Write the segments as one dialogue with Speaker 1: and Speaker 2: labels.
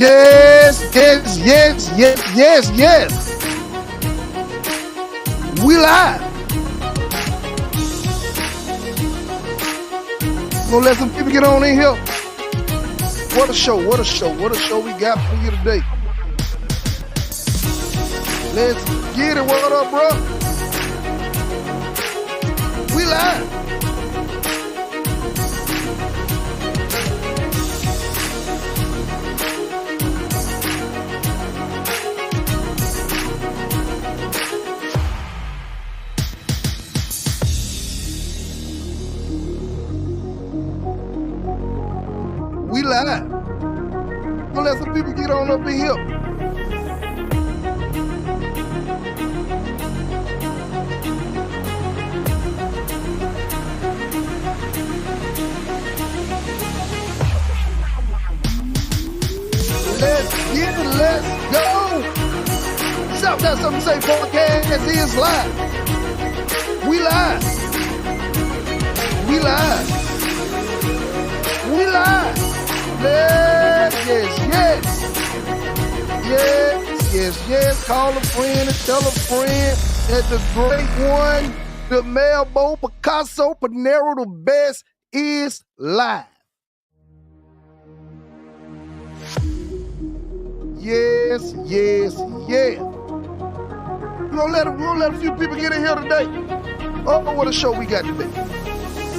Speaker 1: Yes, yes, yes, yes, yes, yes. We live. Gonna let some people get on in here. What a show, what a show, what a show we got for you today. Let's get it. What up, bro? We live. We live. Gonna let some people get on up in here. Let's get it, let's go. South Got Something to Say podcast is live. We live. We live. We live. Yes, yes, yes. Yes, yes, yes. Call a friend and tell a friend that the great one, the Melbo Picasso Panero, the best, is live. Yes, yes, yes. We're gonna let a few people get in here today. Oh, what a show we got today.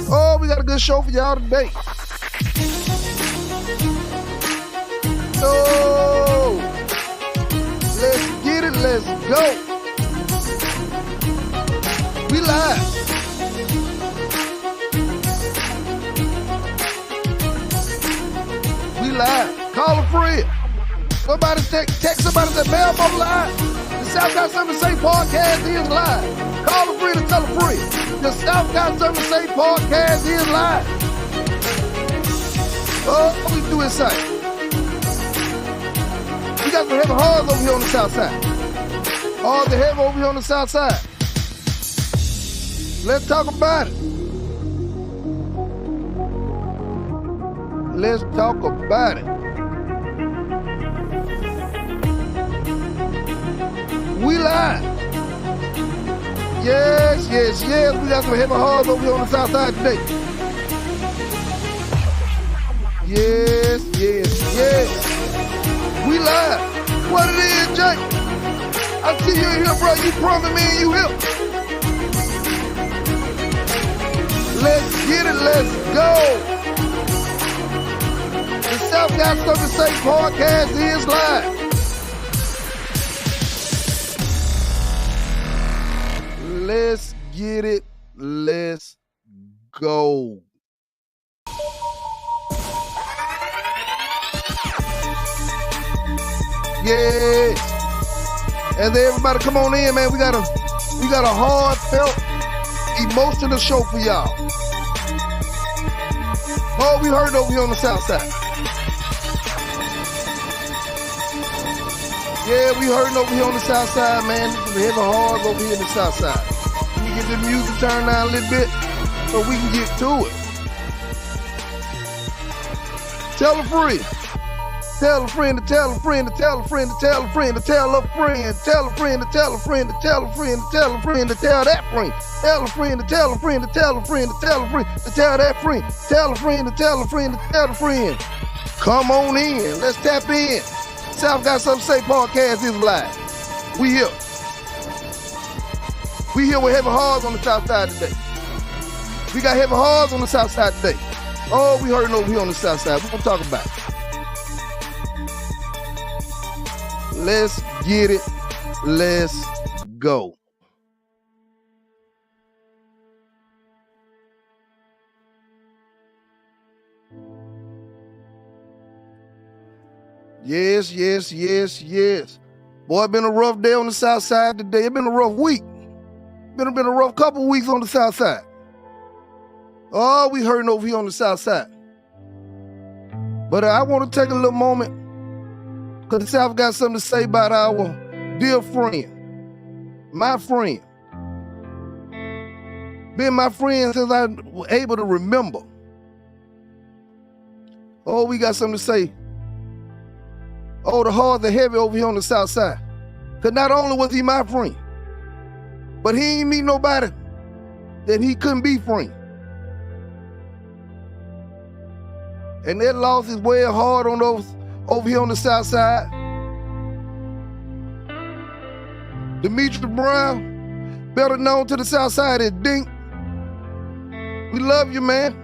Speaker 1: Oh, we got a good show for y'all today. So, let's get it, let's go. We live. We live. Call a friend. Somebody text somebody that Melbo live. The South Got Something to Say podcast is live. Call a friend and tell a friend. The South Got Something to Say podcast is live. Oh, what we do inside? We got some heavy hauls over here on the south side. All the heavy over here on the south side. Let's talk about it. Let's talk about it. We live. Yes, yes, yes. We got some heavy hauls over here on the south side today. Yes, yes, yes. We live. What it is, Jake? I see you in here, bro. You promised me and you here. Let's get it. Let's go. The South Got Something to Say podcast is live. Let's get it. Let's go. Yes. And then everybody come on in, man. We got a heartfelt, emotional show for y'all. Oh, we heard over here on the south side. Yeah, we heard over here on the south side, man. This is heavy hard over here on the south side. Let me get the music turned down a little bit so we can get to it. Tell a friend. Tell a friend to tell a friend to tell a friend to tell a friend to tell a friend. Tell a friend to tell a friend to tell a friend to tell a friend to tell that friend. Tell a friend to tell a friend to tell a friend to tell a friend to tell that friend. Tell a friend to tell a friend to tell a friend. Come on in. Let's tap in. South Got Something to Say podcast is live. We here. We here with heavy hauls on the south side today. We got heavy hauls on the south side today. Oh, we heard over here on the south side. We're gonna talk about it. Let's get it. Let's go. Yes, yes, yes, yes. Boy, it's been a rough day on the south side today. It's been a rough week. Been a rough couple weeks on the south side. Oh, we hurting over here on the south side. But I want to take a little moment because the South got something to say about our dear friend, my friend. Been my friend since I was able to remember. Oh, we got something to say Oh, the hard, the heavy over here on the south side. Because not only was he my friend, but he ain't meet nobody that he couldn't be friend. And that loss is way hard on those over here on the south side. Demetrius Brown, better known to the south side as Dink. We love you, man.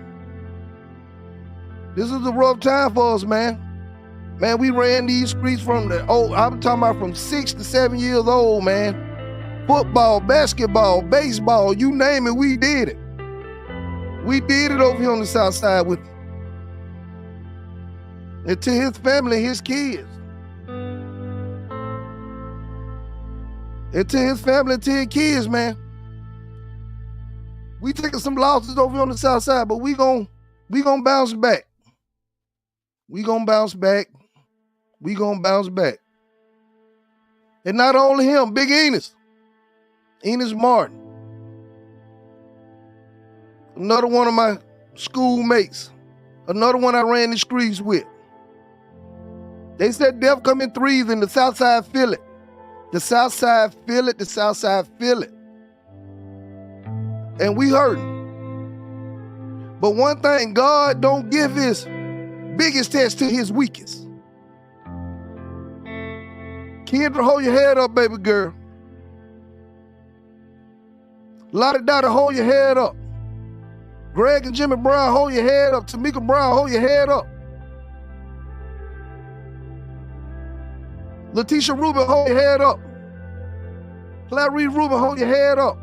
Speaker 1: This is a rough time for us, man. Man, we ran these streets from I'm talking about from 6 to 7 years old, man. Football, basketball, baseball, you name it, we did it. We did it over here on the south side with him. And to his family, his kids. And to his family and to his kids, man. We taking some losses over here on the south side, but we gon' bounce back. We gonna bounce back. We gonna bounce back. And not only him, Big Enos Martin. Another one of my schoolmates. Another one I ran the streets with. They said death come in threes and the south side feel it. The south side feel it, the south side feel it. And we hurting. But one thing, God don't give his biggest test to his weakest. Kendra, hold your head up, baby girl. Lottie Dottie, hold your head up. Greg and Jimmy Brown, hold your head up. Tamika Brown, hold your head up. Letitia Rubin, hold your head up. Clarice Rubin, hold your head up.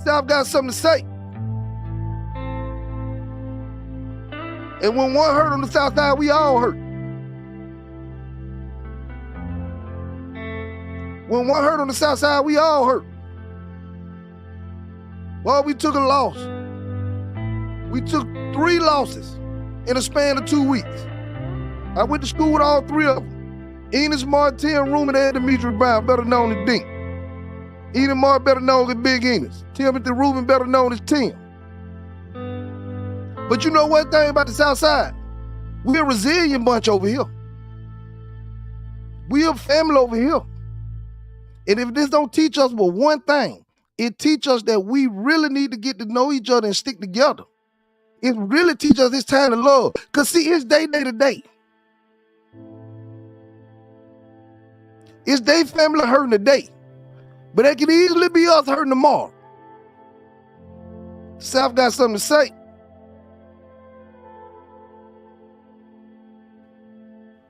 Speaker 1: South got something to say. And when one hurt on the south side, we all hurt. When one hurt on the south side, we all hurt. Well, we took a loss. We took 3 losses in a span of 2 weeks. I went to school with all 3 of them. Enos Martin, Rumen, and Demetrius Brown, better known as Dink. Eden Martin, better known as Big Enos. Timothy Rubin, better known as Tim. But you know one thing about the south side? We're a resilient bunch over here. We're a family over here. And if this don't teach us but one thing, it teaches us that we really need to get to know each other and stick together. It really teaches us it's time to love. Because see, it's day to day. It's their family hurting today. But it can easily be us hurting tomorrow. South got something to say.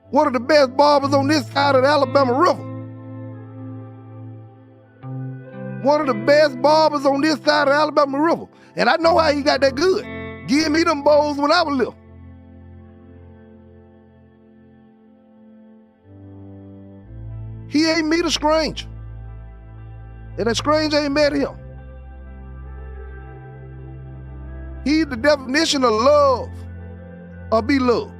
Speaker 1: One of the best barbers on this side of the Alabama River. One of the best barbers on this side of the Alabama River. And I know how he got that good. Give me them bowls when I was little. He ain't meet a stranger. And a stranger ain't met him. He's the definition of love or be loved.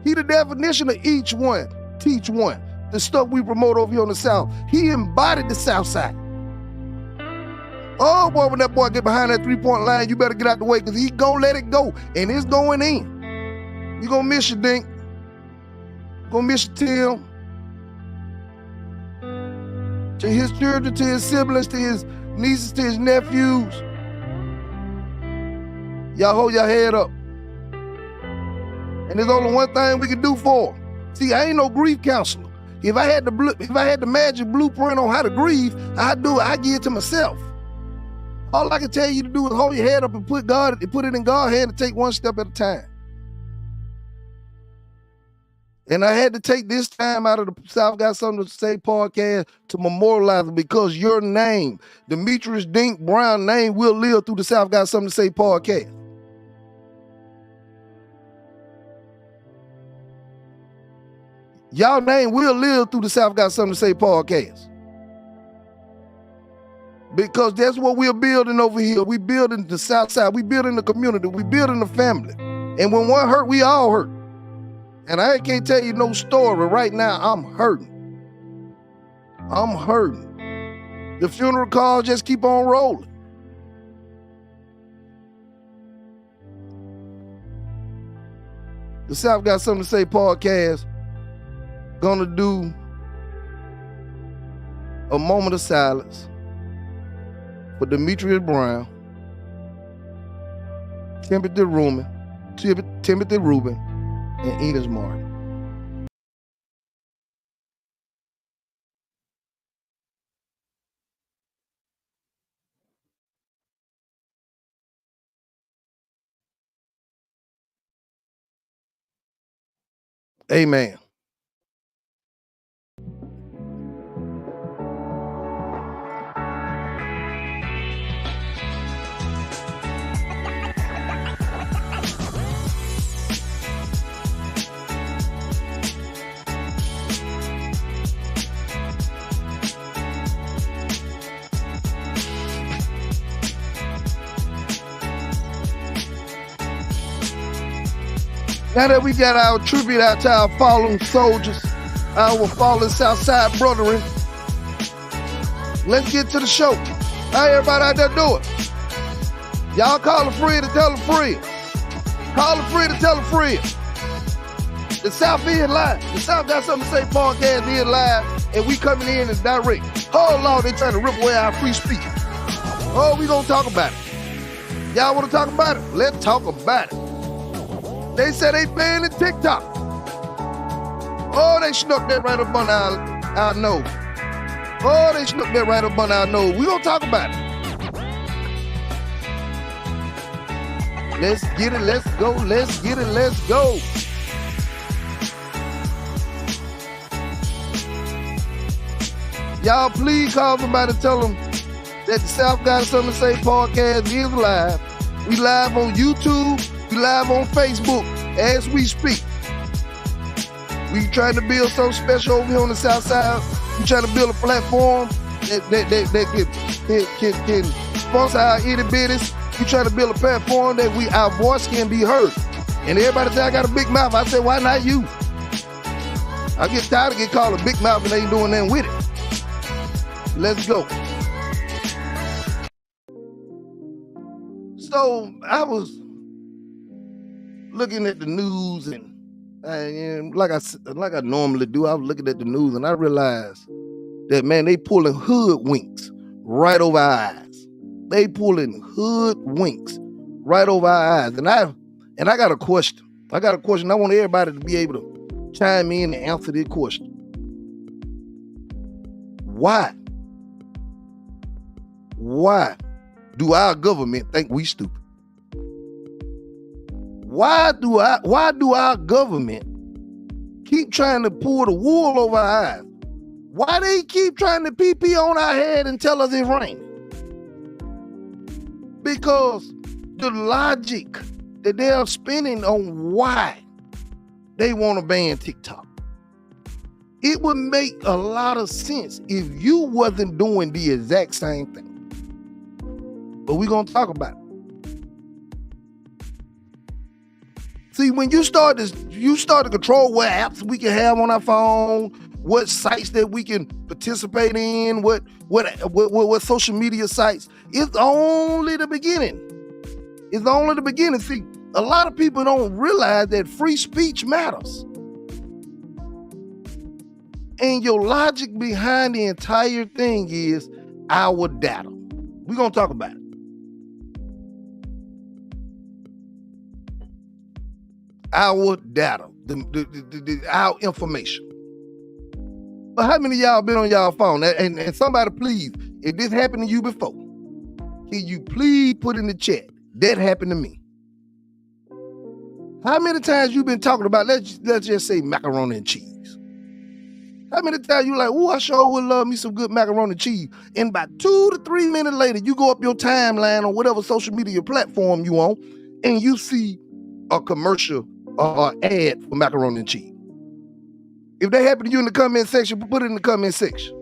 Speaker 1: He the definition of each one, teach one. The stuff we promote over here on the South. He embodied the South Side. Oh boy, when that boy get behind that 3-point line, you better get out the way because he gonna let it go and it's going in. You gonna miss your Dink. Gonna miss your Tim. To his children, to his siblings, to his nieces, to his nephews. Y'all hold your head up. And there's only one thing we can do for him. See, I ain't no grief counselor. If I had the magic blueprint on how to grieve, I'd do it. I give it to myself. All I can tell you to do is hold your head up and put it in God's hand and take one step at a time. And I had to take this time out of the South Got Something to Say podcast to memorialize it because your name, Demetrius Dink Brown name, will live through the South Got Something to Say podcast. Y'all name will live through the South Got Something to Say podcast. Because that's what we're building over here. We building the South Side. We building the community. We building the family. And when one hurt, we all hurt. And I can't tell you no story. Right now, I'm hurting. I'm hurting. The funeral calls just keep on rolling. The South Got Something to Say podcast gonna do a moment of silence for Demetrius Brown, Timothy Rubin, and Enos Martin. Amen. Now that we got our tribute out to our fallen soldiers, our fallen Southside brethren, let's get to the show. How everybody out there doing? Y'all call a friend and tell a friend. Call a friend and tell a friend. The South is live. The South Got Something to Say podcast is live, and we coming in and direct. Oh, Lord, they trying to rip away our free speech. Oh, we gonna talk about it. Y'all wanna talk about it? Let's talk about it. They said they banning TikTok. Oh, they snuck that right up on our nose. Oh, they snuck that right up on our nose. We gonna talk about it. Let's get it, let's go, let's get it, let's go. Y'all please call somebody and tell them that the South Got Something to Say podcast is live. We live on YouTube. We live on Facebook as we speak. We trying to build something special over here on the South Side. We trying to build a platform that can sponsor our itty bitties. We trying to build a platform that our voice can be heard. And everybody say I got a big mouth. I say, why not you? I get tired of getting called a big mouth and they ain't doing nothing with it. Let's go. So I was looking at the news and like I normally do, I was looking at the news and I realized that, man, they pulling hoodwinks right over our eyes. They pulling hoodwinks right over our eyes. And I got a question. I want everybody to be able to chime in and answer this question. Why do our government think we stupid? Why do our government keep trying to pull the wool over our eyes? Why they keep trying to pee on our head and tell us it's raining? Because the logic that they're spinning on why they want to ban TikTok, it would make a lot of sense if you wasn't doing the exact same thing. But we're going to talk about it. See, when you start to control what apps we can have on our phone, what sites that we can participate in, what social media sites, it's only the beginning. It's only the beginning. See, a lot of people don't realize that free speech matters. And your logic behind the entire thing is our data. We're going to talk about it. Our data, our information. But how many of y'all been on y'all phone? And somebody, please, if this happened to you before, can you please put in the chat, that happened to me? How many times you been talking about, let's just say macaroni and cheese? How many times you like, I sure would love me some good macaroni and cheese. And about 2 to 3 minutes later, you go up your timeline on whatever social media platform you on, and you see a commercial or ad for macaroni and cheese. If that happened to you in the comment section, put it in the comment section.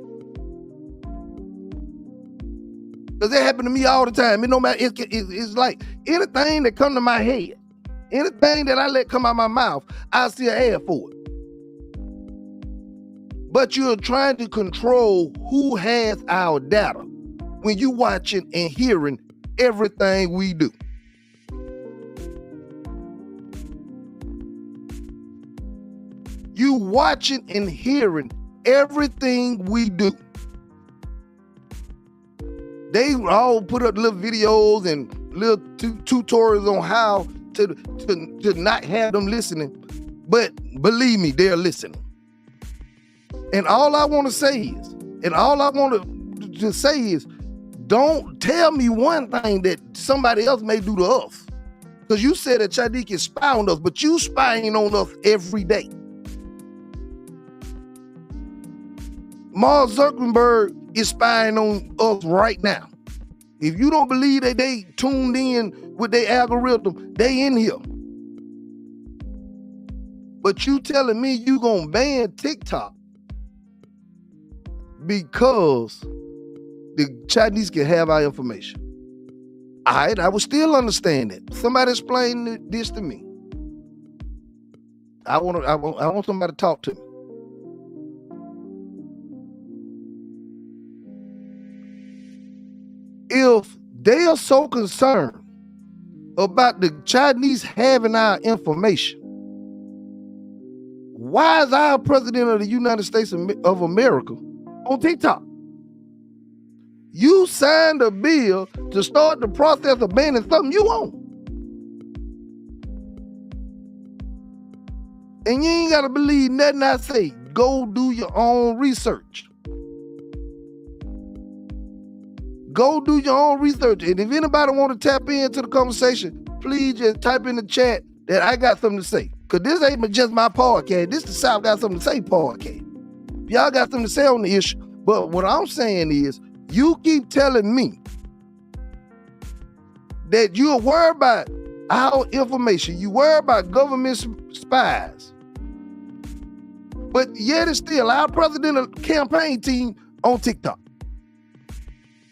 Speaker 1: Because that happened to me all the time. It no matter, it's like anything that come to my head, anything that I let come out my mouth, I see an ad for it. But you're trying to control who has our data when you watching and hearing everything we do. You watching and hearing everything we do. They all put up little videos and little tutorials on how to not have them listening. But believe me, they're listening. And all I want to say is, don't tell me one thing that somebody else may do to us. Because you said that Chadiq is spying on us, but you spying on us every day. Mark Zuckerberg is spying on us right now. If you don't believe that they tuned in with their algorithm, they in here. But you telling me you gonna ban TikTok because the Chinese can have our information. All right, I would still understand it. Somebody explain this to me. I want somebody to talk to me. If they are so concerned about the Chinese having our information, why is our president of the United States of America on TikTok? You signed a bill to start the process of banning something you own. And you ain't got to believe nothing I say. Go do your own research. Go do your own research. And if anybody want to tap into the conversation, please just type in the chat that I got something to say. Because this ain't just my podcast. This is the South Got Something to Say podcast. Y'all got something to say on the issue. But what I'm saying is, you keep telling me that you're worried about our information. You worry about government spies. But yet it's still our presidential campaign team on TikTok.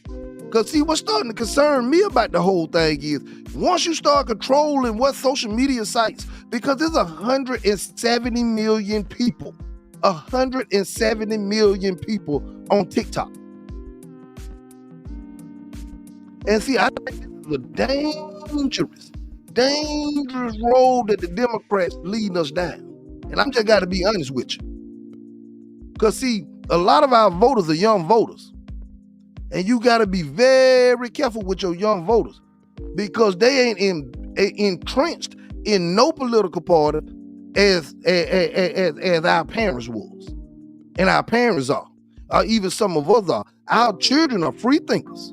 Speaker 1: Because see, what's starting to concern me about the whole thing is, once you start controlling what social media sites, because there's 170 million people, 170 million people on TikTok. And see, I think this is a dangerous road that the Democrats leading us down. And I'm just got to be honest with you. Because see, a lot of our voters are young voters. And you got to be very careful with your young voters, because they ain't entrenched in no political party as our parents was. And our parents are, or even some of us are. Our children are free thinkers.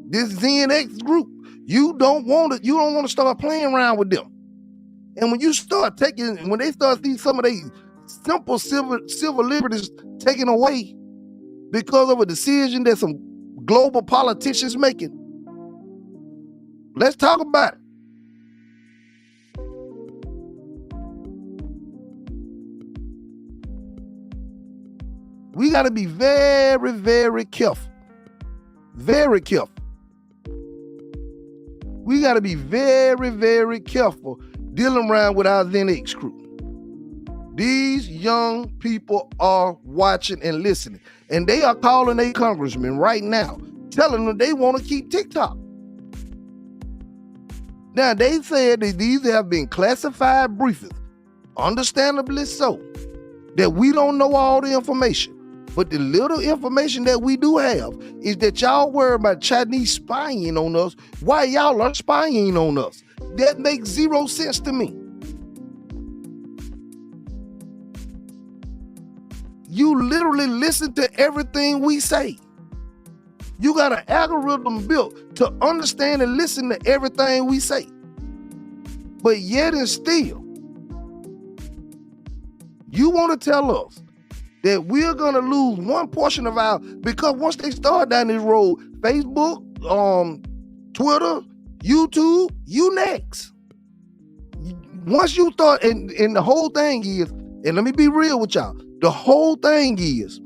Speaker 1: This ZNX group, you don't want to start playing around with them. And when they start seeing some of these simple civil liberties taken away because of a decision that some global politicians making, let's talk about it. We got to be very, very careful. Very careful. We got to be very, very careful dealing around with our ZenX crew. These young people are watching and listening. And they are calling their congressmen right now, telling them they want to keep TikTok. Now, they said that these have been classified briefings, understandably so, that we don't know all the information. But the little information that we do have is that y'all worry about Chinese spying on us while y'all are spying on us. That makes zero sense to me. You literally listen to everything we say. You got an algorithm built to understand and listen to everything we say. But yet and still, you want to tell us that we're going to lose one portion of because once they start down this road, Facebook, Twitter, YouTube, you next. Once you start, and the whole thing is, and let me be real with y'all, the whole thing is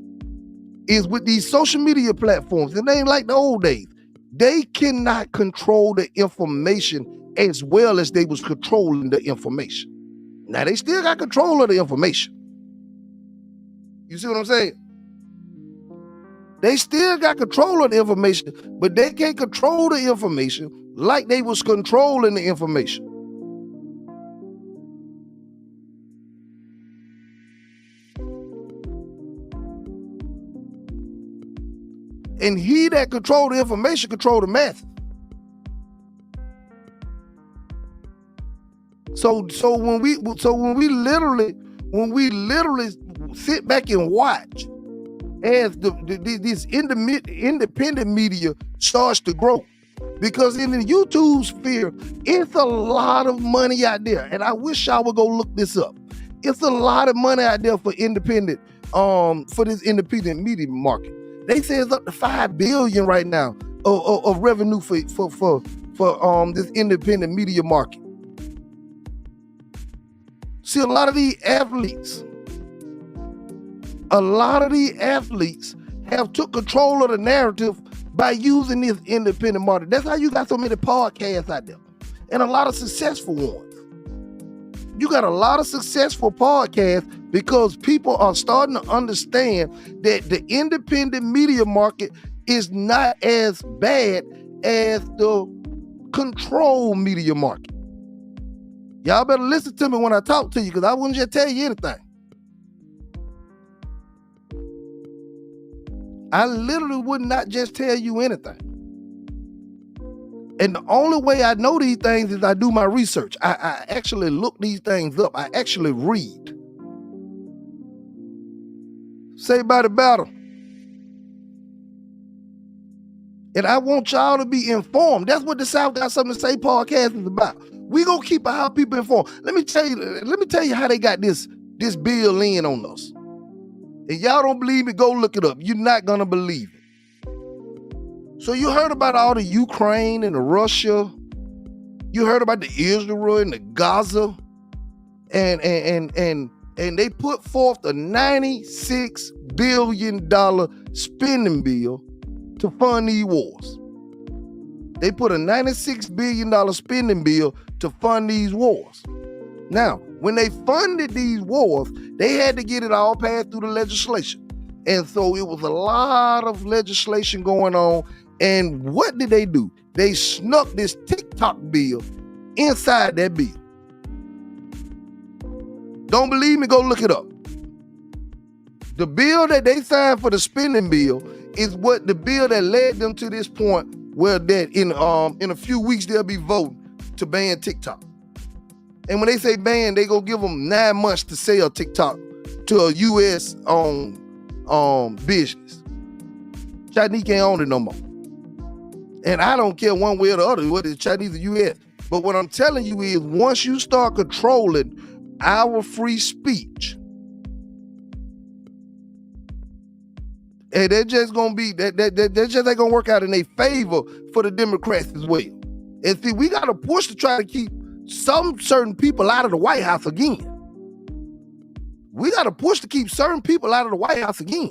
Speaker 1: with these social media platforms, it ain't like the old days. They cannot control the information as well as they was controlling the information. Now, they still got control of the information. You see what I'm saying? They still got control of the information, but they can't control the information like they was controlling the information. And he that control the information control the masses. So when we literally sit back and watch as this independent media starts to grow, because in the YouTube sphere, it's a lot of money out there, and I wish y'all would go look this up. It's a lot of money out there for independent, for this independent media market. They say it's up to $5 billion right now of revenue for this independent media market. See, a lot of these athletes have took control of the narrative by using this independent market. That's how you got so many podcasts out there, and a lot of successful ones. You got a lot of successful podcasts because people are starting to understand that the independent media market is not as bad as the control media market. Y'all better listen to me when I talk to you, because I wouldn't just tell you anything. I literally would not just tell you anything. And the only way I know these things is I do my research. I actually look these things up. I actually read. Say by the battle. And I want y'all to be informed. That's what the South Got Something to Say podcast is about. We gonna keep our people informed. Let me tell you how they got this bill in on us. And y'all don't believe me, go look it up. You're not gonna believe it. So you heard about all the Ukraine and the Russia. You heard about the Israel and the Gaza. And they put forth a $96 billion spending bill to fund these wars. They put a $96 billion spending bill to fund these wars. Now, when they funded these wars, they had to get it all passed through the legislation. And so it was a lot of legislation going on. And what did they do? They snuck this TikTok bill inside that bill. Don't believe me? Go look it up. The bill that they signed for the spending bill is what the bill that led them to this point where that in a few weeks they'll be voting to ban TikTok. And when they say ban, they gonna give them 9 months to sell TikTok to a U.S. business. Chinese can't own it no more. And I don't care one way or the other whether it's Chinese or U.S. But what I'm telling you is once you start controlling our free speech, and they're just gonna be that just ain't gonna work out in their favor for the Democrats as well. And see, we gotta push to try to keep some certain people out of the White House again. We gotta push to keep certain people out of the White House again.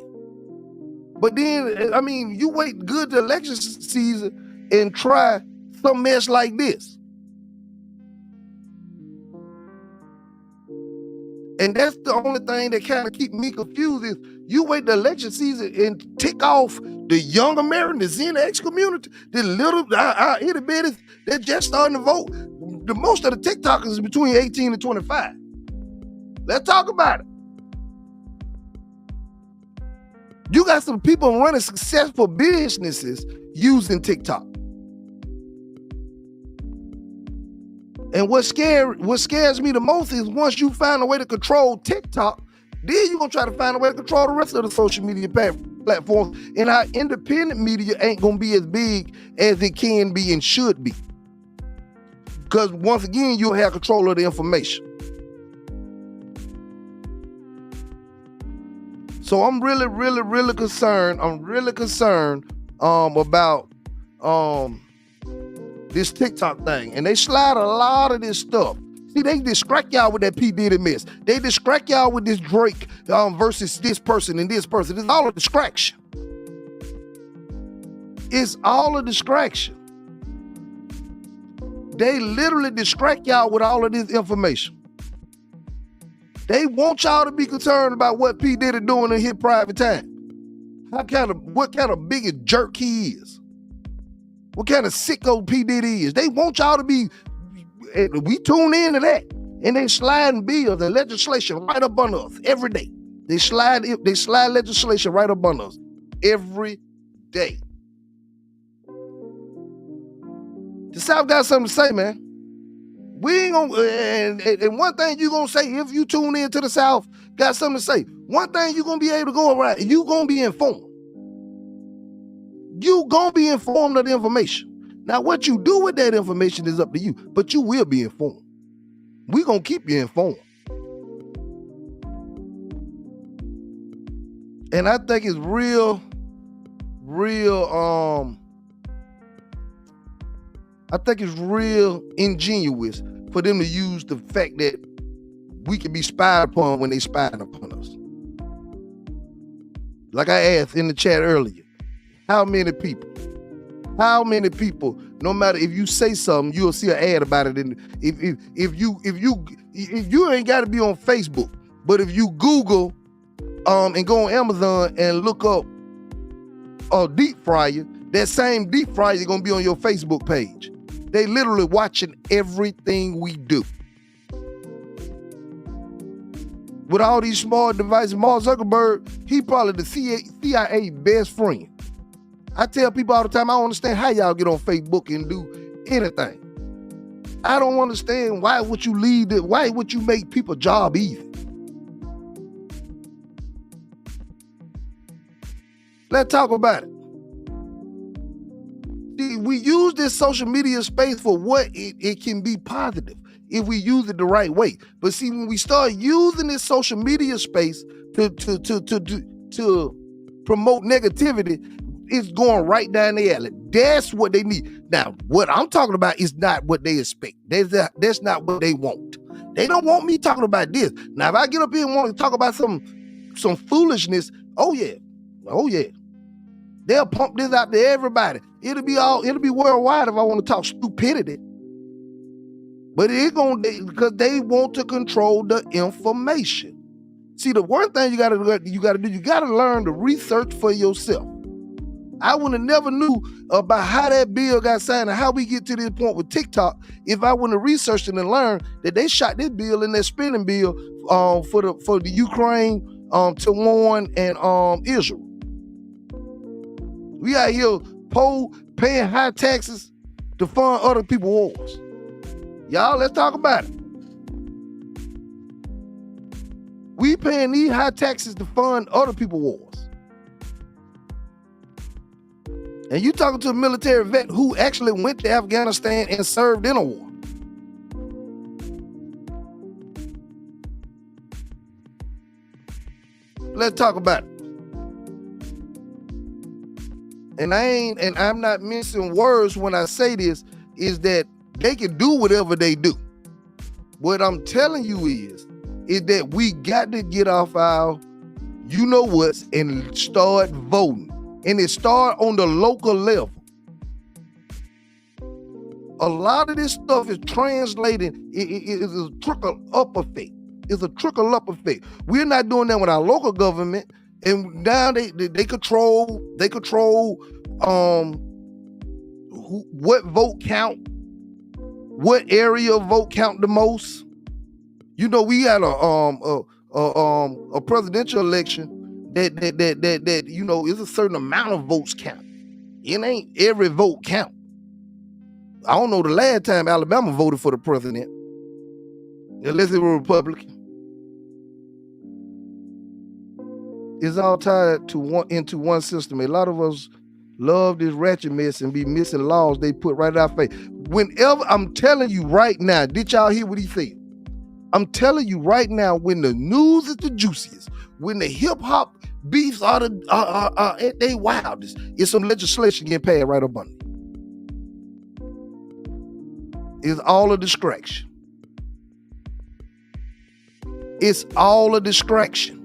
Speaker 1: But then, I mean, you wait good to election season and try some mess like this. And that's the only thing that kind of keep me confused is you wait the election season and tick off the young Americans, the Gen X community, the little itty bitties that just starting to vote. The most of the TikTokers is between 18 and 25. Let's talk about it. You got some people running successful businesses using TikTok. And what scares me the most is once you find a way to control TikTok, then you're going to try to find a way to control the rest of the social media platforms. And our independent media ain't going to be as big as it can be and should be. Because once again, you'll have control of the information. So I'm really, really, really concerned. I'm really concerned about this TikTok thing. And they slide a lot of this stuff. See, they distract y'all with that P. Diddy mess. They distract y'all with this Drake versus this person and this person. It's all a distraction. It's all a distraction. They literally distract y'all with all of this information. They want y'all to be concerned about what P. Diddy doing in his private time. What kind of big jerk he is. What kind of sicko P. Diddy is. They want y'all to be, we tune into that. And they sliding bills and legislation right up on us every day. They slide legislation right up on us every day. The South got something to say, man. We ain't gonna, and one thing you gonna say if you tune in to the South, got something to say. One thing you gonna be able to go around, you gonna be informed. You gonna be informed of the information. Now, what you do with that information is up to you, but you will be informed. We gonna keep you informed. And I think it's real, I think it's real ingenuous for them to use the fact that we can be spied upon when they spying upon us. Like I asked in the chat earlier, how many people, no matter if you say something, you'll see an ad about it. And if you ain't got to be on Facebook, but if you Google and go on Amazon and look up a deep fryer, that same deep fryer is gonna be on your Facebook page. They literally watching everything we do. With all these smart devices, Mark Zuckerberg, he probably the CIA best friend. I tell people all the time, I don't understand how y'all get on Facebook and do anything. I don't understand why would you make people job easy? Let's talk about it. See, we use this social media space for what it can be positive if we use it the right way. But see, when we start using this social media space to promote negativity, it's going right down the alley. That's what they need. Now, what I'm talking about is not what they expect. That's not what they want. They don't want me talking about this. Now, if I get up here and want to talk about some foolishness, oh yeah. They'll pump this out to everybody. It'll be worldwide if I want to talk stupidity. But because they want to control the information. See, the one thing you gotta do, you gotta learn to research for yourself. I would have never knew about how that bill got signed and how we get to this point with TikTok if I wouldn't have researched it and learned that they shot this bill in that spending bill for the Ukraine, Taiwan, and Israel. We out here paying high taxes to fund other people's wars. Y'all, let's talk about it. We paying these high taxes to fund other people's wars. And you talking to a military vet who actually went to Afghanistan and served in a war. Let's talk about it. And I'm not mincing words when I say this, is that they can do whatever they do. What I'm telling you is that we got to get off our you-know-whats and start voting. And it start on the local level. A lot of this stuff is translating. It is a trickle-up effect. It's a trickle-up effect. We're not doing that with our local government. And now they control what vote count, what area of vote count the most. You know, we had a presidential election that you know is a certain amount of votes count. It ain't every vote count. I don't know the last time Alabama voted for the president, unless it were Republican. It's all tied into one system. A lot of us love this ratchet mess and be missing laws they put right in our face. Whenever, I'm telling you right now, did y'all hear what he said? I'm telling you right now, when the news is the juiciest, when the hip hop beefs are at their wildest, it's some legislation getting passed right up under it. It's all a distraction. It's all a distraction.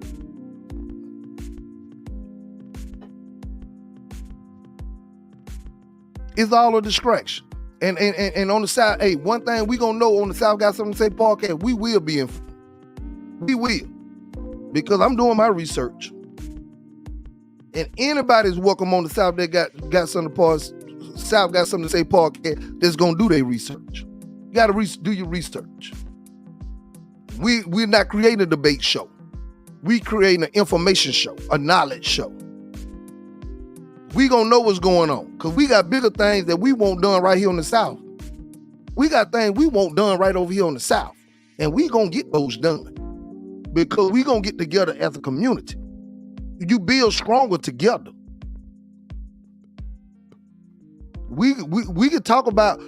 Speaker 1: It's all a distraction. And on the side, hey, one thing we gonna know on the South Got Something to Say podcast, we will be informed. We will. Because I'm doing my research. And anybody's welcome on the South that got something to South Got Something to Say podcast that's gonna do their research. You gotta do your research. We're not creating a debate show. We creating an information show, a knowledge show. we gonna know what's going on. Because we got bigger things that we want done right here in the South. We got things we want done right over here in the South. And we gonna get those done. Because we gonna get together as a community. You build stronger together. We could talk about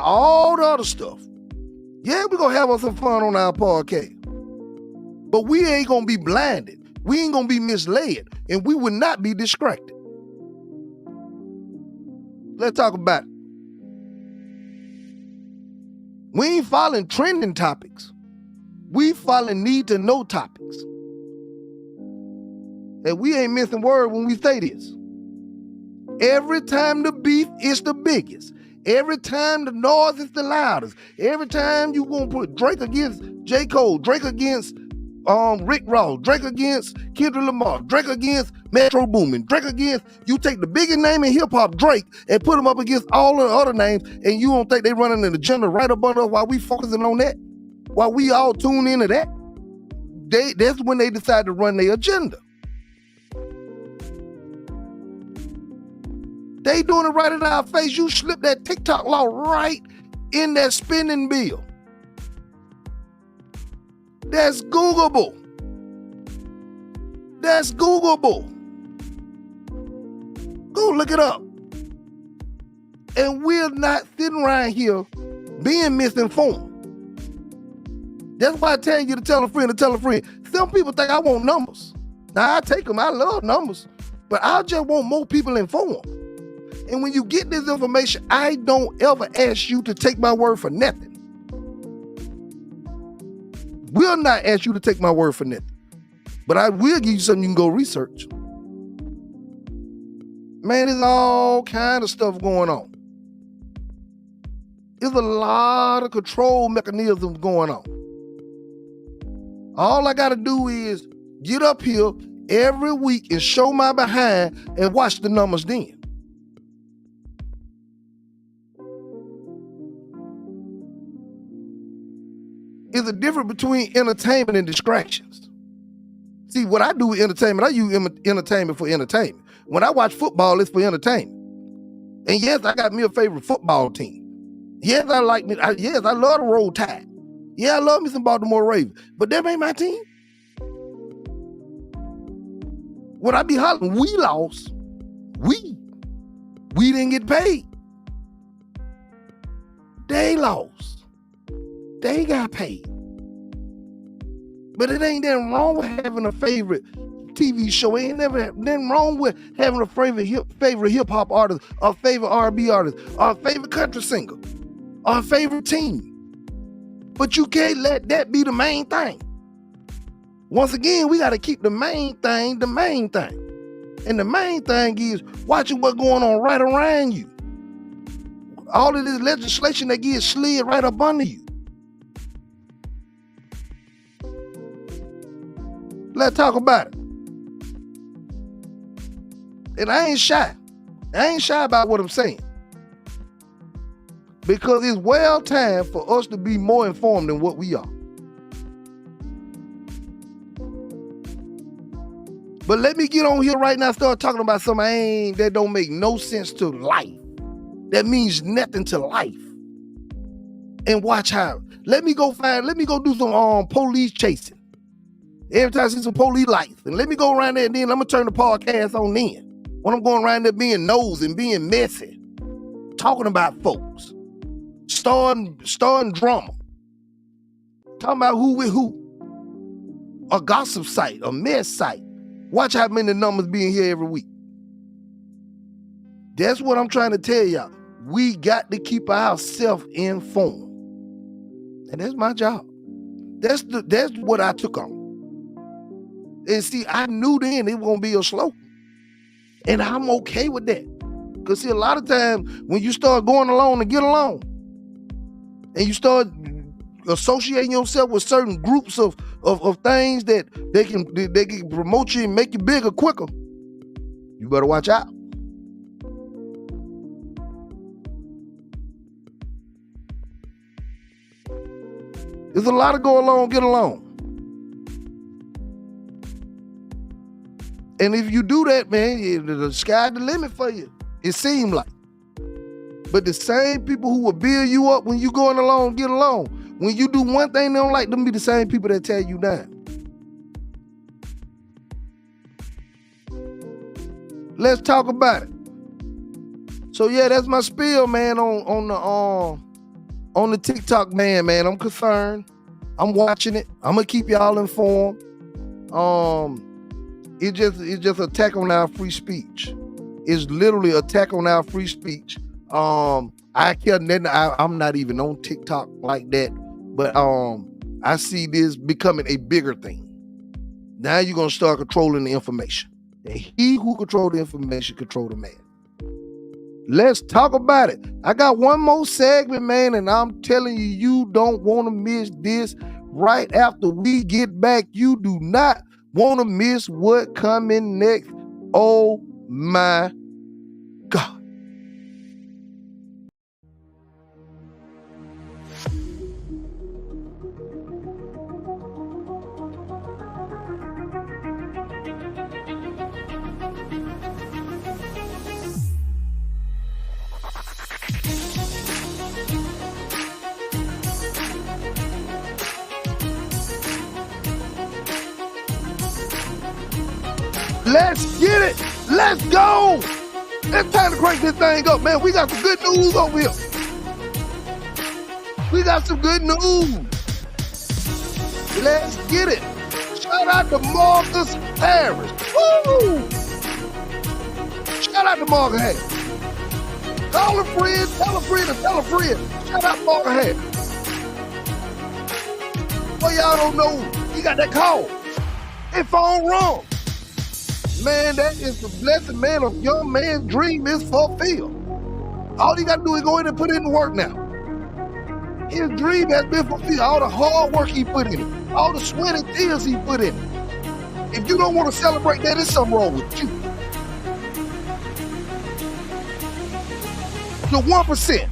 Speaker 1: all the other stuff. Yeah, we gonna have us some fun on our podcast. But we ain't gonna be blinded. We ain't gonna be misled, and we will not be distracted. Let's talk about it. We ain't following trending topics. We following need to know topics. And we ain't missing word when we say this. Every time the beef is the biggest. Every time the noise is the loudest. Every time you gonna put Drake against J. Cole, Drake against Rick Ross, Drake against Kendrick Lamar, Drake against Metro Boomin, Drake against, you take the biggest name in hip hop, Drake, and put him up against all the other names, and you don't think they running an agenda right up under us while we focusing on that? While we all tune into that? That's when they decide to run their agenda. They doing it right in our face. You slip that TikTok law right in that spending bill. That's Googleable. That's Googleable. Go look it up. And we're not sitting around here being misinformed. That's why I tell you to tell a friend to tell a friend. Some people think I want numbers. Now I take them. I love numbers. But I just want more people informed. And when you get this information, I don't ever ask you to take my word for nothing. Will not ask you to take my word for nothing. But I will give you something you can go research. Man, there's all kind of stuff going on. There's a lot of control mechanisms going on. All I got to do is get up here every week and show my behind and watch the numbers then. There's a difference between entertainment and distractions. See, what I do with entertainment, I use entertainment for entertainment. When I watch football, it's for entertainment. And yes, I got me a favorite football team. Yes, I love the Roll Tide. Yeah, I love me some Baltimore Ravens. But that ain't my team. When I be hollering, we lost. We didn't get paid. They lost. They got paid. But it ain't nothing wrong with having a favorite TV show. It ain't never nothing wrong with having a favorite hip hop artist, or favorite R&B artist, or a favorite country singer, or a favorite team. But you can't let that be the main thing. Once again, we got to keep the main thing the main thing. And the main thing is watching what's going on right around you. All of this legislation that gets slid right up under you. Let's talk about it. And I ain't shy. I ain't shy about what I'm saying. Because it's well time for us to be more informed than what we are. But let me get on here right now and start talking about something that don't make no sense to life. That means nothing to life. And watch how. Let me go do some police chasing. Every time I see some police lights. And let me go around there and then I'm going to turn the podcast on then. When I'm going around there being nosy and being messy. Talking about folks. Starting drama. Talking about who with who. A gossip site, a mess site. Watch how many numbers being here every week. That's what I'm trying to tell y'all. We got to keep ourselves informed. And that's my job. That's what I took on. And see, I knew then it was going to be a slow. And I'm okay with that. Because see, a lot of times when you start going along to get along, and you start associating yourself with certain groups of things that they can promote you and make you bigger quicker, you better watch out. There's a lot of go along, get along. And if you do that, man, the sky's the limit for you. It seemed like. But the same people who will build you up when you going along, get along. When you do one thing they don't like, them be the same people that tear you down. Let's talk about it. So yeah, that's my spiel, man, on the TikTok man. I'm concerned. I'm watching it. I'm gonna keep y'all informed. It's just attack on our free speech. It's literally attack on our free speech. I care nothing. I'm not even on TikTok like that, but I see this becoming a bigger thing. Now you're gonna start controlling the information. And he who control the information control the man. Let's talk about it. I got one more segment, man, and I'm telling you, you don't want to miss this. Right after we get back, you do not want to miss what coming next. Oh my God. Let's get it. Let's go. It's time to crank this thing up, man. We got some good news over here. We got some good news. Let's get it. Shout out to Marcus Harris. Woo! Shout out to Marcus Harris. Call a friend, tell a friend, and tell a friend. Shout out to Marcus Harris. Well, y'all don't know, he got that call. His phone wrong. Man, that is the blessing, man, of young man's dream is fulfilled. All he got to do is go in and put in the work now. His dream has been fulfilled. All the hard work he put in it. All the sweat and tears he put in it. If you don't want to celebrate that, there's something wrong with you. The 1%.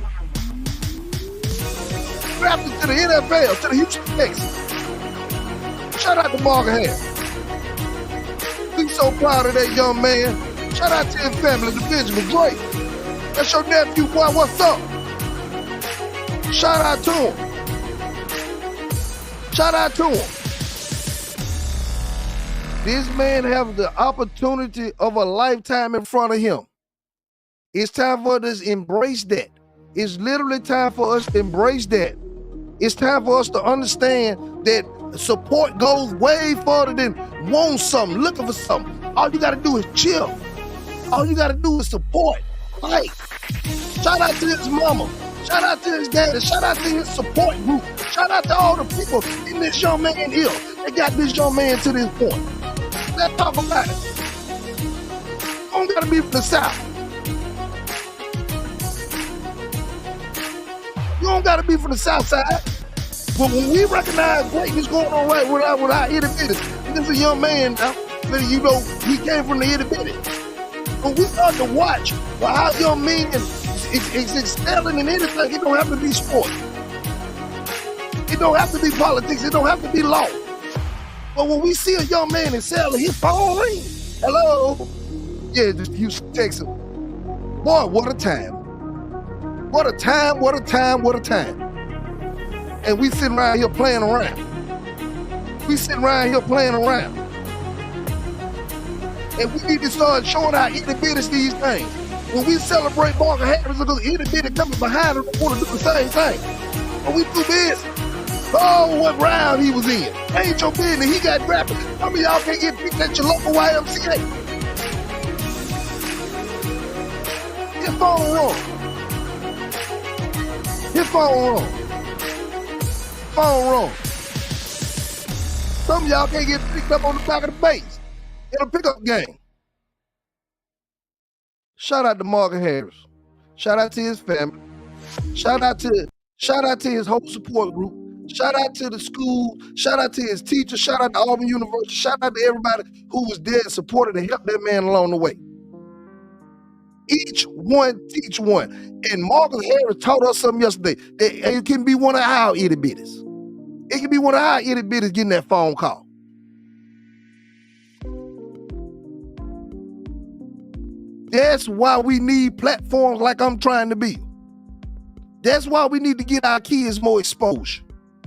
Speaker 1: Drafted to the NFL, to the Houston Texans. Shout out to Marcus Harris. We so proud of that young man. Shout out to his family, the Benjamin Drake. That's your nephew, boy. What's up? Shout out to him. Shout out to him. This man has the opportunity of a lifetime in front of him. It's time for us to embrace that. It's literally time for us to embrace that. It's time for us to understand that support goes way further than want something, looking for something. All you gotta do is chill. All you gotta do is support. Like, shout out to his mama. Shout out to his daddy. Shout out to his support group. Shout out to all the people in this young man here that got this young man to this point. Let's talk about it. You don't gotta be from the South. You don't gotta be from the South Side. But when we recognize greatness going on right with our itty bitty, and this is a young man now, you know, he came from the itty bitty. When we start to watch how young men is excelling in anything, it don't have to be sport. It don't have to be politics. It don't have to be law. But when we see a young man excelling, his phone rings. Hello? Yeah, just Houston, Texas. Boy, what a time. What a time, what a time, what a time. And we sitting around here playing around. We sitting around here playing around. And we need to start showing our itty bitties these things. When we celebrate Marcus Harris, because itty bitty coming behind us want to do the same thing. But we too busy. Oh, what round he was in. Ain't your business. He got drafted. Some of y'all can't get picked at your local YMCA. His phone wrong. His phone wrong. Phone wrong. Some of y'all can't get picked up on the back of the base in a pickup game. Shout out to Marcus Harris. Shout out to his family. Shout out to his whole support group. Shout out to the school. Shout out to his teachers. Shout out to Auburn University. Shout out to everybody who was there and supported and helped that man along the way. Each one teach one. And Marcus Harris taught us something yesterday. That it can be one of our itty bitties. It can be one of our itty bitties getting that phone call. That's why we need platforms like I'm trying to build. That's why we need to get our kids more exposure.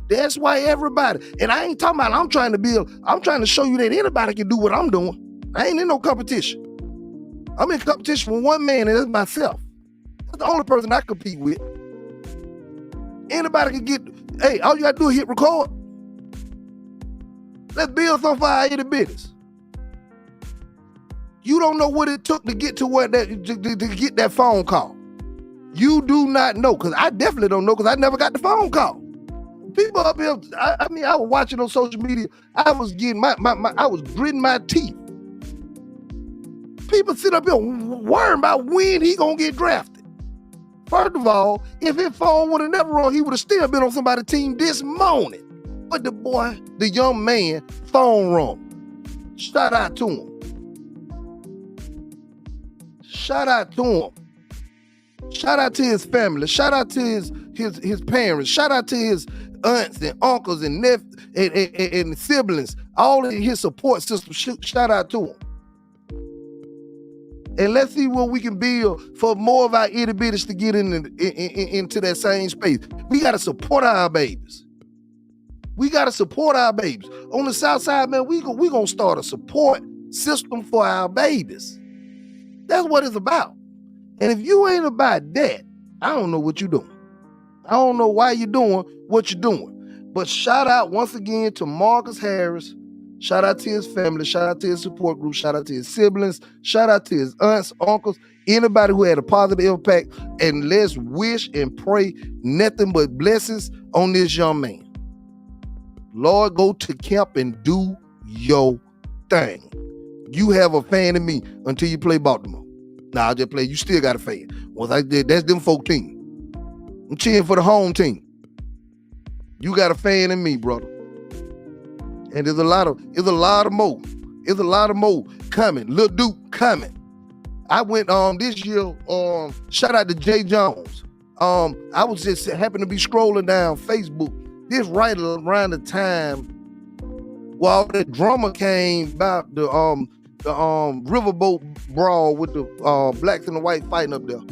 Speaker 1: That's why everybody, and I ain't talking about I'm trying to build, I'm trying to show you that anybody can do what I'm doing. I ain't in no competition. I'm in competition with one man, and that's myself. That's the only person I compete with. Anybody can get, hey, all you gotta do is hit record. Let's build something for our itty bitties. You don't know what it took to get to where that to get that phone call. You do not know, because I definitely don't know, because I never got the phone call. People up here, I was watching on social media. I was getting I was gritting my teeth. People sit up here worrying about when he gonna get drafted. First of all, if his phone would have never rung, he would have still been on somebody's team this morning. But the young man, phone rung. Shout out to him. Shout out to him. Shout out to his family. Shout out to his parents. Shout out to his aunts and uncles and nephews and siblings. All of his support system. Shout out to him. And let's see what we can build for more of our itty bitties to get into that same space. We got to support our babies. We got to support our babies. On the South Side, man, we going to start a support system for our babies. That's what it's about. And if you ain't about that, I don't know what you're doing. I don't know why you're doing what you're doing. But shout out once again to Marcus Harris. Shout out to his family. Shout out to his support group. Shout out to his siblings. Shout out to his aunts, uncles, anybody who had a positive impact. And let's wish and pray nothing but blessings on this young man. Lord, go to camp and do your thing. You have a fan in me until you play Baltimore. Nah, I'll just play. You still got a fan. Once I did, that's them folk team. I'm cheering for the home team. You got a fan in me, brother. And there's a lot of more. There's a lot of more coming. Lil Duke coming. I went this year, shout out to Jay Jones. I was just happened to be scrolling down Facebook. This right around the time while the drama came about the riverboat brawl with the blacks and the white fighting up there.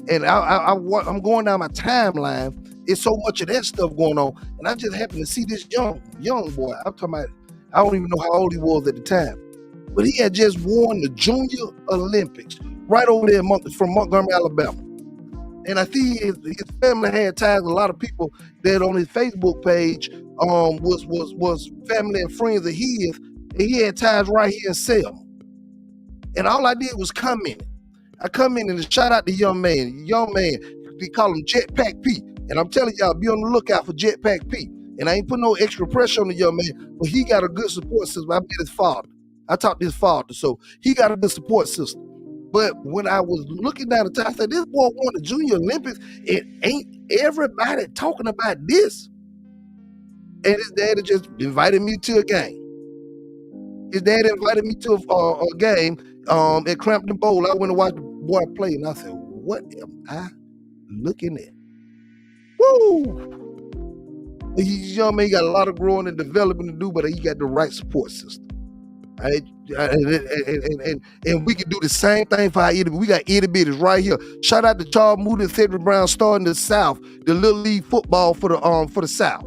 Speaker 1: And I'm going down my timeline. It's so much of that stuff going on. And I just happened to see this young boy. I'm talking about, I don't even know how old he was at the time. But he had just won the Junior Olympics right over there from Montgomery, Alabama. And I see his family had ties. A lot of people that on his Facebook page was family and friends of his. And he had ties right here in Selma. And all I did was come in. I come in and shout out the young man. Young man, they call him Jetpack P. And I'm telling y'all, be on the lookout for Jetpack P. And I ain't put no extra pressure on the young man, but he got a good support system. I met his father. I talked to his father, so he got a good support system. But when I was looking down the time, I said, this boy won the Junior Olympics. It ain't everybody talking about this. And his daddy just invited me to a game. His dad invited me to a game at Crampton Bowl. I went to watch the boy play, and I said, what am I looking at? Woo! He's young man, he got a lot of growing and developing to do, but he got the right support system. And we can do the same thing for our itty bitties. We got itty bitties right here. Shout out to Charles Moody and Cedric Brown starting the South, the Little League football for the South.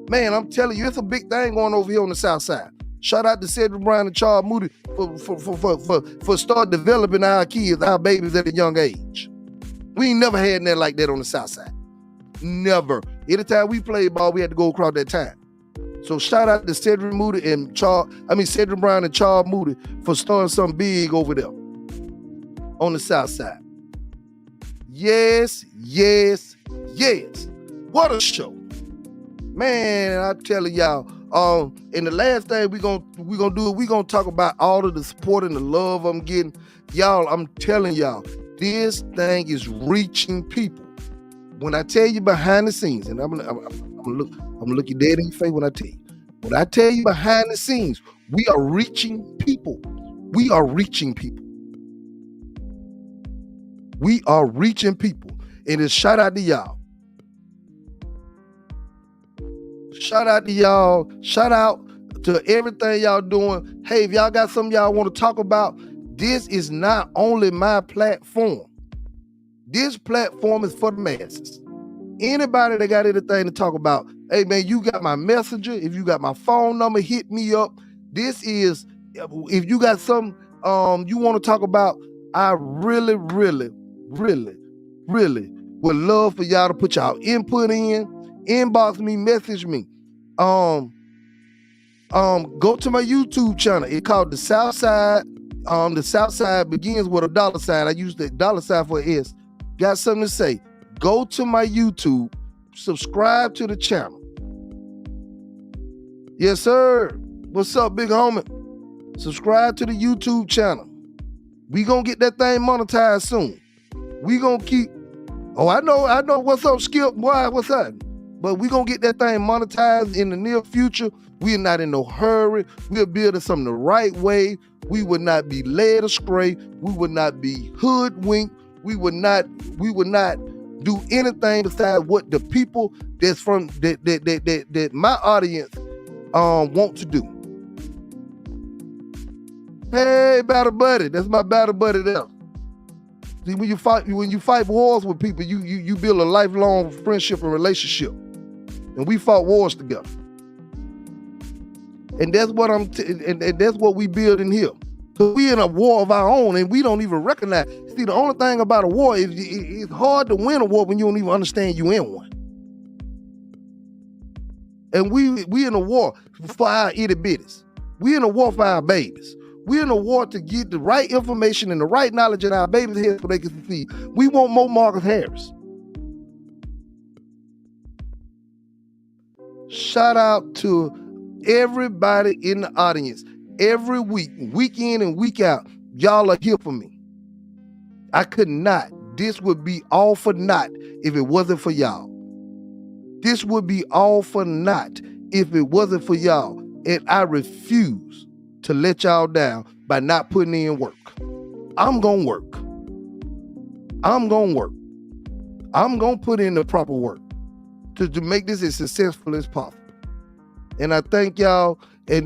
Speaker 1: Man, I'm telling you, it's a big thing going over here on the South Side. Shout out to Cedric Brown and Charles Moody for start developing our kids, our babies at a young age. We ain't never had that like that on the South Side. Never. Anytime we played ball, we had to go across that time. So shout out to Cedric Moody and Cedric Brown and Charles Moody for starting something big over there on the South Side. Yes, yes, yes. What a show. Man, I'm telling y'all, and the last thing we gonna do, we gonna talk about all of the support and the love I'm getting. Y'all, I'm telling y'all, this thing is reaching people. When I tell you behind the scenes, and I'm gonna look you dead in your face when I tell you. When I tell you behind the scenes, we are reaching people. We are reaching people. We are reaching people. And it's shout out to y'all. Shout out to y'all. Shout out to everything y'all doing. Hey, if y'all got something y'all want to talk about, this is not only my platform. This platform is for the masses. Anybody that got anything to talk about, hey man, you got my messenger. If you got my phone number, hit me up. This is, if you got something you want to talk about, I really, really, really, really would love for y'all to put y'all input in, inbox me, message me. Go to my YouTube channel. It's called The Southside. The Southside begins with a $. I use the $sign for an S. Got something to say? Go to my YouTube, subscribe to the channel. Yes, sir. What's up, big homie? Subscribe to the YouTube channel. We gonna get that thing monetized soon. We gonna keep, I know what's up, Skip, boy, what's up? But we gonna get that thing monetized in the near future. We are not in no hurry. We are building something the right way. We would not be led astray. We would not be hoodwinked. We would not do anything besides what the people that's from that my audience want to do. Hey, battle buddy, that's my battle buddy there. See, when you fight wars with people, you build a lifelong friendship and relationship. And we fought wars together. And that's what and that's what we build in here. So we in a war of our own, and we don't even recognize. See, the only thing about a war is it's hard to win a war when you don't even understand you in one. And we in a war for our itty bitties. We in a war for our babies. We in a war to get the right information and the right knowledge in our babies' heads so they can succeed. We want more Marcus Harris. Shout out to everybody in the audience. Every week, week in and week out, y'all are here for me. I could not. This would be all for naught if it wasn't for y'all. This would be all for naught if it wasn't for y'all. And I refuse to let y'all down by not putting in work. I'm gonna work. I'm gonna work. I'm gonna put in the proper work to make this as successful as possible. And I thank y'all, and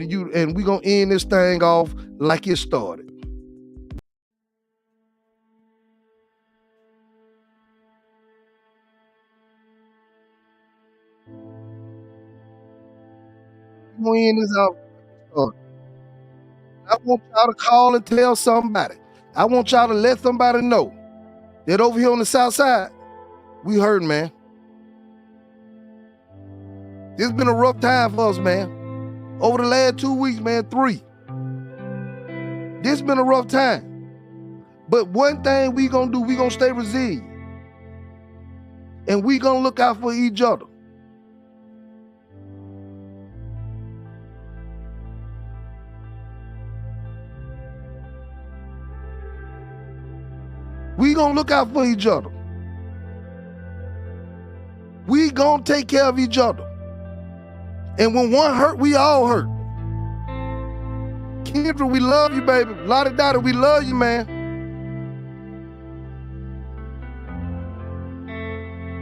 Speaker 1: we gonna end this thing off like it started. We're gonna end this off. I want y'all to call and tell somebody. I want y'all to let somebody know that over here on the south side, we hurting, man. This has been a rough time for us, man. Over the last 2 weeks, man, 3. This has been a rough time. But one thing we gonna do, we gonna stay resilient. And we gonna look out for each other. We gonna look out for each other. We gonna take care of each other. And when one hurt, we all hurt. Kendra, we love you, baby. Lottie Dottie, we love you, man.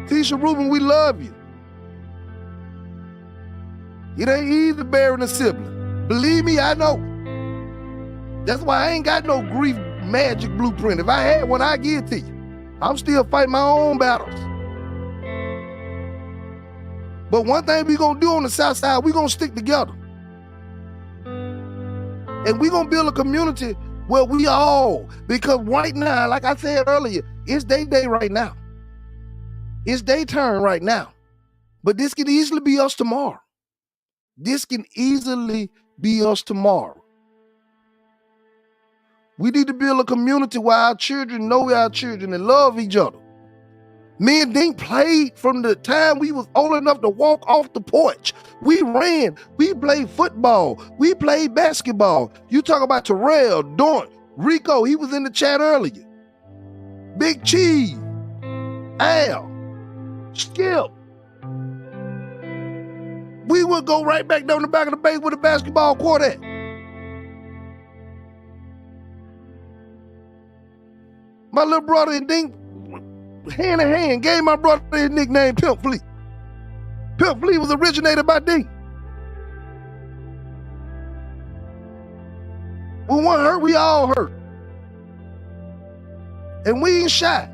Speaker 1: Tisha Rubin, we love you. It ain't easy bearing a sibling. Believe me, I know. That's why I ain't got no grief magic blueprint. If I had one, I'd give it to you. I'm still fighting my own battles. But one thing we gonna do on the south side, we gonna stick together. And we gonna build a community where we all, because right now, like I said earlier, it's their day right now. It's their turn right now. But this can easily be us tomorrow. This can easily be us tomorrow. We need to build a community where our children know our children and love each other. Me and Dink played from the time we was old enough to walk off the porch. We ran, we played football, we played basketball. You talk about Terrell, Dorn, Rico, he was in the chat earlier. Big Cheese, Al, Skip. We would go right back down the back of the base with a basketball court at. My little brother and Dink, hand in hand, gave my brother his nickname Pimp Flea. Pimp Flea was originated by Dink. When one hurt, we all hurt. And we ain't shy.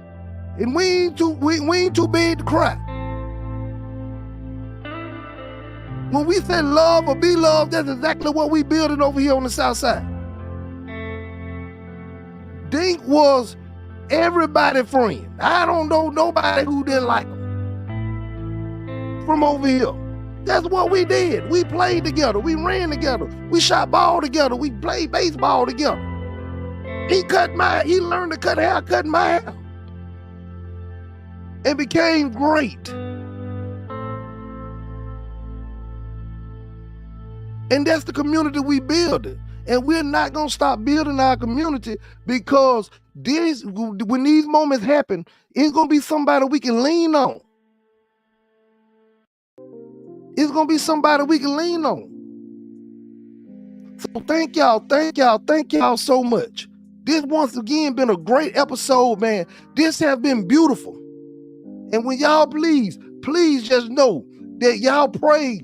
Speaker 1: And we ain't too big to cry. When we say love or be loved, that's exactly what we building over here on the south side. Dink was everybody's friend. I don't know nobody who didn't like him from over here. That's what we did. We played together. We ran together. We shot ball together. We played baseball together. He learned to cut hair, cutting my hair. And became great. And that's the community we building. And we're not gonna stop building our community because when these moments happen, it's gonna be somebody we can lean on. It's gonna be somebody we can lean on. So thank y'all so much. This once again been a great episode, man. This has been beautiful. And when y'all please just know that y'all pray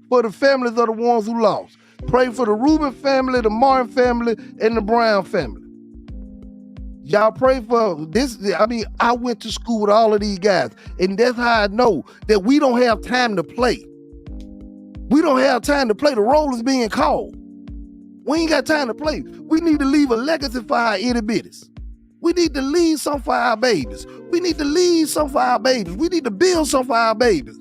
Speaker 1: for the families of the ones who lost. Pray for the Rubin family, the Martin family, and the Brown family. Y'all pray for this. I mean, I went to school with all of these guys, and that's how I know that we don't have time to play. We don't have time to play. The roll is being called. We ain't got time to play. We need to leave a legacy for our itty bitties. We need to leave some for our babies. We need to leave some for our babies. We need to build some for our babies.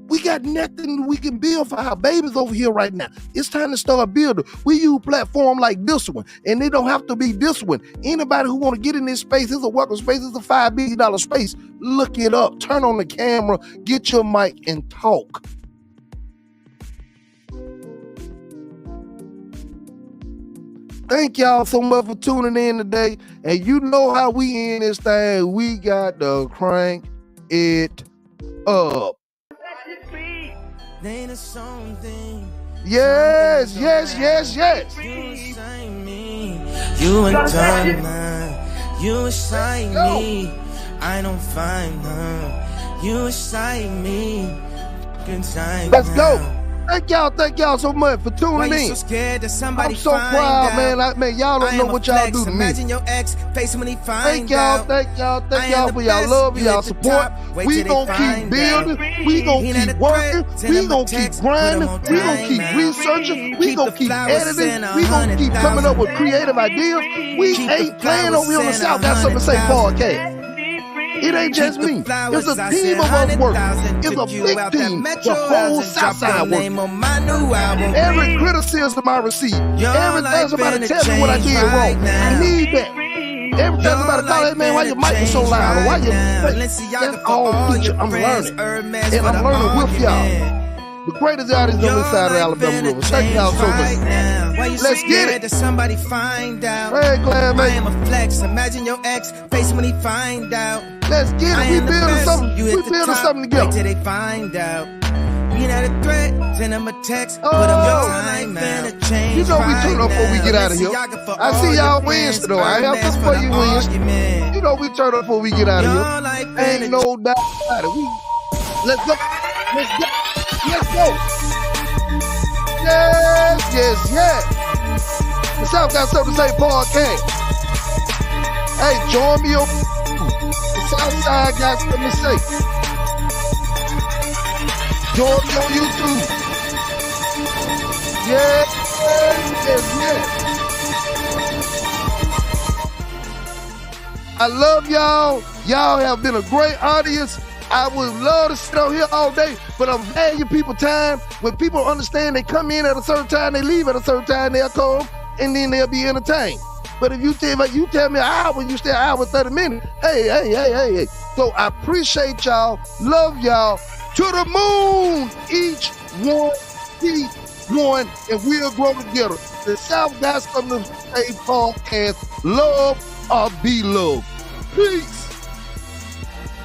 Speaker 1: We got nothing we can build for our babies over here right now. It's time to start building. We use platform like this one, and they don't have to be this one. Anybody who want to get in this space, it's a welcome space, it's a $5 billion space. Look it up, turn on the camera, get your mic and talk. Thank y'all so much for tuning in today. And you know how we end this thing. We got to crank it up. Yes. You and you excite me. I don't find her. You excite me. Let's go. Thank y'all so much for tuning in. I'm so proud, man. Y'all don't know what y'all do to me. Thank y'all for y'all love, y'all support. We gonna keep building. We gonna keep working. We gonna keep grinding. We gonna keep researching. We gonna keep editing. We gonna keep coming up with creative ideas. We ain't playing over here on the South Got Something to Say podcast. It ain't just me. It's a team of us working. It's a big team. The whole Southside working. Every criticism I receive, every time somebody tells me what I did wrong, I need that. Every time somebody calls, hey man, why your mic is so loud? Or why you? That's all feature I'm learning. And I'm learning with y'all. The greatest artist on this side of Alabama River. Thank y'all so much. Let's get it. Somebody find out. Hey, glad, man. I am a flex. Imagine your ex face when he find out. Let's get it. We building something. We building something together. Wait till they find out. You not a threat. Send them a text. Put them your time out. You know we turn up before we get out of here. I see y'all Wednesday though. I have to for you Wednesday. You know we turn up before we get out of here. Ain't no doubt about it. Let's go. Let's go. Let's go. Yes. The South Got Something to Say podcast. Hey, join me on the South Side Got Something to Say. Join me on YouTube. Yes. I love y'all. Y'all have been a great audience. I would love to sit out here all day, but I'm valuing people's time. When people understand they come in at a certain time, they leave at a certain time, they'll come, and then they'll be entertained. But if you tell me an hour, you stay an hour and 30 minutes, hey. So I appreciate y'all, love y'all, to the moon, each one, and we'll grow together. The South Got Something to Say podcast, love or be loved. Peace.